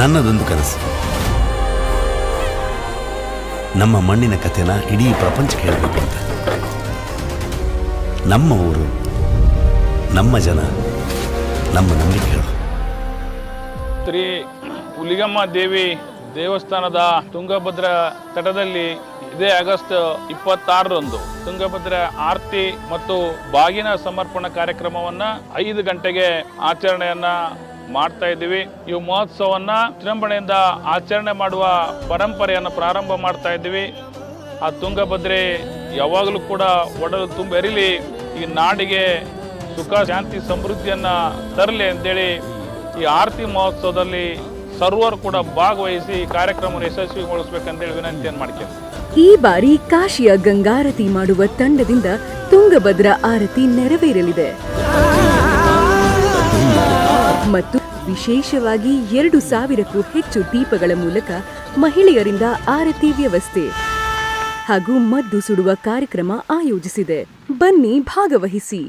ನನ್ನದೊಂದು ಕನಸು, ನಮ್ಮ ಮಣ್ಣಿನ ಕಥೆನ ಇಡೀ ಪ್ರಪಂಚಕ್ಕೆ ಹೇಳಬೇಕು ಅಂತ. ನಮ್ಮ ಊರು, ನಮ್ಮ ಜನ, ನಮ್ಮ ನಂಬಿಕೆಗಳು. ಶ್ರೀ ಹುಲಿಗಮ್ಮ ದೇವಿ ದೇವಸ್ಥಾನದ ತುಂಗಭದ್ರಾ ತಟದಲ್ಲಿ ಇದೇ ಆಗಸ್ಟ್ 26ರಂದು ತುಂಗಭದ್ರಾ ಆರತಿ ಮತ್ತು ಬಾಗಿನ ಸಮರ್ಪಣಾ ಕಾರ್ಯಕ್ರಮವನ್ನ 5 ಗಂಟೆಗೆ ಆಚರಣೆಯನ್ನ ಮಾಡ್ತಾ ಇದ್ದೀವಿ. ಈ ಮಹೋತ್ಸವವನ್ನ ವಿಜೃಂಭಣೆಯಿಂದ ಆಚರಣೆ ಮಾಡುವ ಪರಂಪರೆಯನ್ನು ಪ್ರಾರಂಭ ಮಾಡ್ತಾ ಇದ್ದೀವಿ. ಆ ತುಂಗಭದ್ರೆ ಯಾವಾಗಲೂ ಕೂಡ ಒಡಲು ತುಂಬೆರಿಲಿ, ಈ ನಾಡಿಗೆ ಸುಖ ಶಾಂತಿ ಸಮೃದ್ಧಿಯನ್ನ ತರಲಿ ಅಂತೇಳಿ ಈ ಆರತಿ ಮಹೋತ್ಸವದಲ್ಲಿ ಸರ್ವರು ಕೂಡ ಭಾಗವಹಿಸಿ ಕಾರ್ಯಕ್ರಮವನ್ನು ಯಶಸ್ವಿಗೊಳಿಸಬೇಕಂತೇಳಿ ವಿನಂತಿಯನ್ನು ಮಾಡ್ತೇವೆ. ಈ ಬಾರಿ ಕಾಶಿಯ ಗಂಗಾರತಿ ಮಾಡುವ ತಂಡದಿಂದ ತುಂಗಭದ್ರಾ ಆರತಿ ನೆರವೇರಲಿದೆ ಮತ್ತು ವಿಶೇಷವಾಗಿ 2,000ಕ್ಕೂ ಹೆಚ್ಚು ದೀಪಗಳ ಮೂಲಕ ಮಹಿಳೆಯರಿಂದ ಆರತಿ ವ್ಯವಸ್ಥೆ ಹಾಗೂ ಮದ್ದು ಸುಡುವ ಕಾರ್ಯಕ್ರಮ ಆಯೋಜಿಸಿದೆ. ಬನ್ನಿ ಭಾಗವಹಿಸಿ.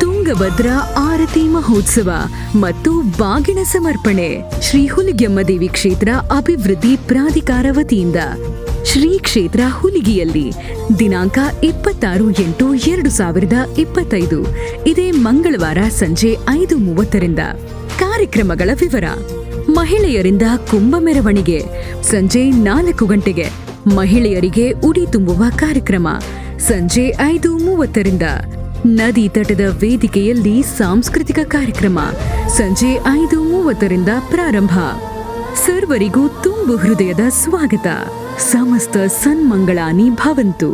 ತುಂಗಭದ್ರಾ ಆರತಿ ಮಹೋತ್ಸವ ಮತ್ತು ಬಾಗಿನ ಸಮರ್ಪಣೆ ಶ್ರೀ ಹುಲಿಗೆಮ್ಮ ದೇವಿ ಕ್ಷೇತ್ರ ಅಭಿವೃದ್ಧಿ ಪ್ರಾಧಿಕಾರ ವತಿಯಿಂದ ಶ್ರೀ ಕ್ಷೇತ್ರ ಹುಲಿಗಿಯಲ್ಲಿ ದಿನಾಂಕ 26/8/2025 ಇದೇ ಮಂಗಳವಾರ ಸಂಜೆ 5:30ರಿಂದ. ಕಾರ್ಯಕ್ರಮಗಳ ವಿವರ: ಮಹಿಳೆಯರಿಂದ ಕುಂಭ ಮೆರವಣಿಗೆ ಸಂಜೆ 4 ಗಂಟೆಗೆ, ಮಹಿಳೆಯರಿಗೆ ಉಡಿ ತುಂಬುವ ಕಾರ್ಯಕ್ರಮ ಸಂಜೆ 5:30ರಿಂದ. ನದಿ ತಟದ ವೇದಿಕೆಯಲ್ಲಿ ಸಾಂಸ್ಕೃತಿಕ ಕಾರ್ಯಕ್ರಮ ಸಂಜೆ 5:30ರಿಂದ ಪ್ರಾರಂಭ. ಸರ್ವರಿಗೂ ತುಂಬು ಹೃದಯದ ಸ್ವಾಗತ. ಸಮಸ್ತ ಸನ್ಮಂಗಳಾನಿ ಭವಂತು.